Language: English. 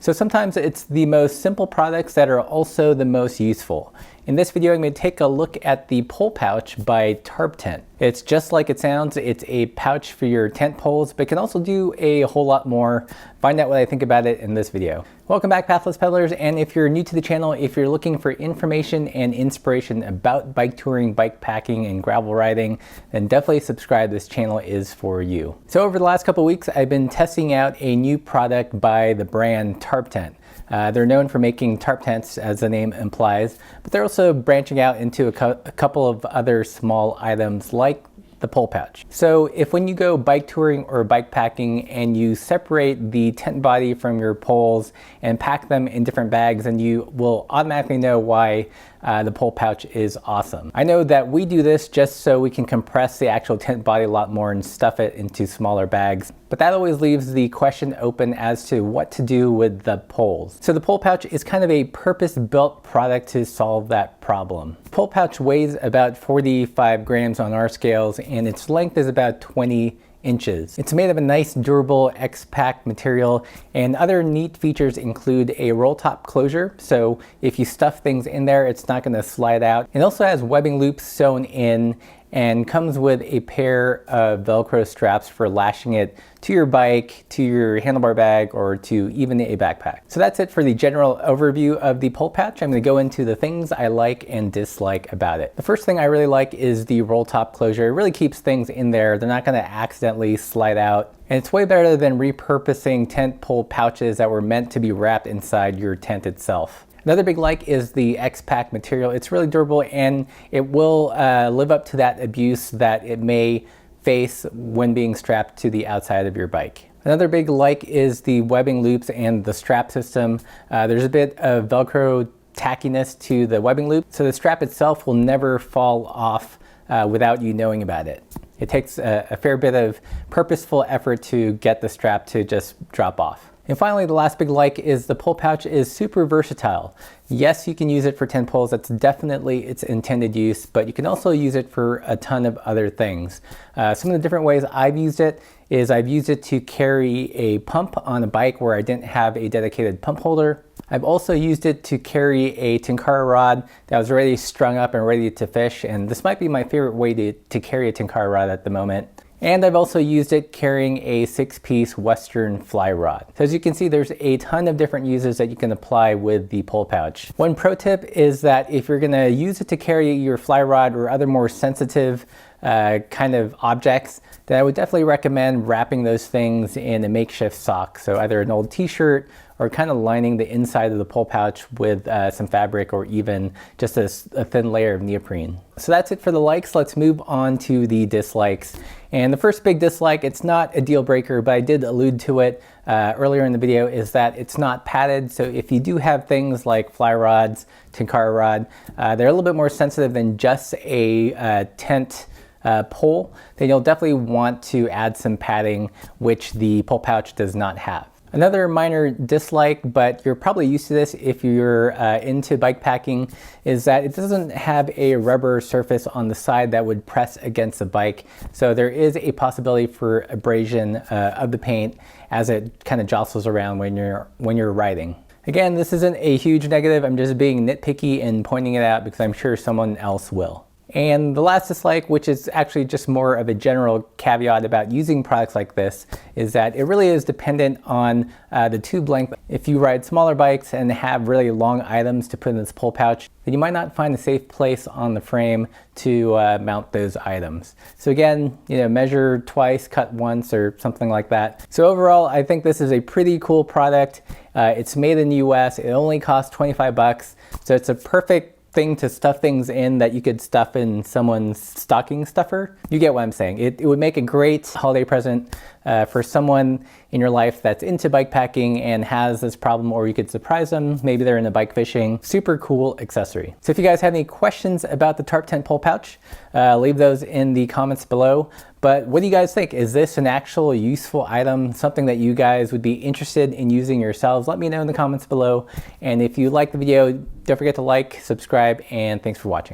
So sometimes it's the most simple products that are also the most useful. In this video, I'm going to take a look at the pole pouch by Tarp tent. It's just like it sounds. It's a pouch for your tent poles, but can also do a whole lot more. Find out what I think about it in this video. Welcome back, Pathless Peddlers, and if you're new to the channel, if you're looking for information and inspiration about bike touring, bike packing, and gravel riding, then definitely subscribe. This channel is for you. So over the last couple of weeks, I've been testing out a new product by the brand Tarp tent. They're known for making tarp tents, as the name implies, but they're also branching out into a couple of other small items like the pole pouch. So if when you go bike touring or bike packing and you separate the tent body from your poles and pack them in different bags, then you will automatically know why the pole pouch is awesome. I know that we do this just so we can compress the actual tent body a lot more and stuff it into smaller bags. But that always leaves the question open as to what to do with the poles. So the pole pouch is kind of a purpose-built product to solve that problem. The pole pouch weighs about 45 grams on our scales, and its length is about 20 inches. It's made of a nice durable X-Pack material, and other neat features include a roll-top closure, so if you stuff things in there, it's not going to slide out. It also has webbing loops sewn in and comes with a pair of Velcro straps for lashing it to your bike, to your handlebar bag, or to even a backpack. So that's it for the general overview of the pole pouch. I'm going to go into the things I like and dislike about it. The first thing I really like is the roll top closure. It really keeps things in there. They're not going to accidentally slide out. And it's way better than repurposing tent pole pouches that were meant to be wrapped inside your tent itself. Another big like is the X-Pack material. It's really durable and it will live up to that abuse that it may face when being strapped to the outside of your bike. Another big like is the webbing loops and the strap system. There's a bit of Velcro tackiness to the webbing loop, so the strap itself will never fall off without you knowing about it. It takes a fair bit of purposeful effort to get the strap to just drop off. And finally, the last big like is the pole pouch is super versatile. Yes, you can use it for tent poles. That's definitely its intended use, but you can also use it for a ton of other things. Some of the different ways I've used it is I've used it to carry a pump on a bike where I didn't have a dedicated pump holder. I've also used it to carry a Tenkara rod that was already strung up and ready to fish, and this might be my favorite way to carry a Tenkara rod at the moment. And I've also used it carrying a 6-piece Western fly rod. So as you can see, there's a ton of different uses that you can apply with the pole pouch. One pro tip is that if you're gonna use it to carry your fly rod or other more sensitive kind of objects, then I would definitely recommend wrapping those things in a makeshift sock. So either an old t-shirt or kind of lining the inside of the pole pouch with some fabric or even just a thin layer of neoprene. So that's it for the likes. Let's move on to the dislikes. And the first big dislike, it's not a deal breaker, but I did allude to it earlier in the video, is that it's not padded. So if you do have things like fly rods, Tenkara rod, they're a little bit more sensitive than just a tent pole, then you'll definitely want to add some padding, which the pole pouch does not have. Another minor dislike, but you're probably used to this if you're into bike packing, is that it doesn't have a rubber surface on the side that would press against the bike. So there is a possibility for abrasion of the paint as it kind of jostles around when you're riding. Again, this isn't a huge negative. I'm just being nitpicky and pointing it out because I'm sure someone else will. And the last dislike, which is actually just more of a general caveat about using products like this, is that it really is dependent on the tube length. If you ride smaller bikes and have really long items to put in this pole pouch, then you might not find a safe place on the frame to mount those items. So again, measure twice, cut once, or something like that. So overall, I think this is a pretty cool product. It's made in the US. It only costs 25 bucks. So it's a perfect thing to stuff things in that you could stuff in someone's stocking stuffer. You get what I'm saying. It would make a great holiday present for someone in your life that's into bike packing and has this problem, or you could surprise them. Maybe they're into bike fishing. Super cool accessory. So if you guys have any questions about the Tarp tent pole pouch, leave those in the comments below. But what do you guys think? Is this an actual useful item, something that you guys would be interested in using yourselves? Let me know in the comments below. And if you like the video, don't forget to like, subscribe, and thanks for watching.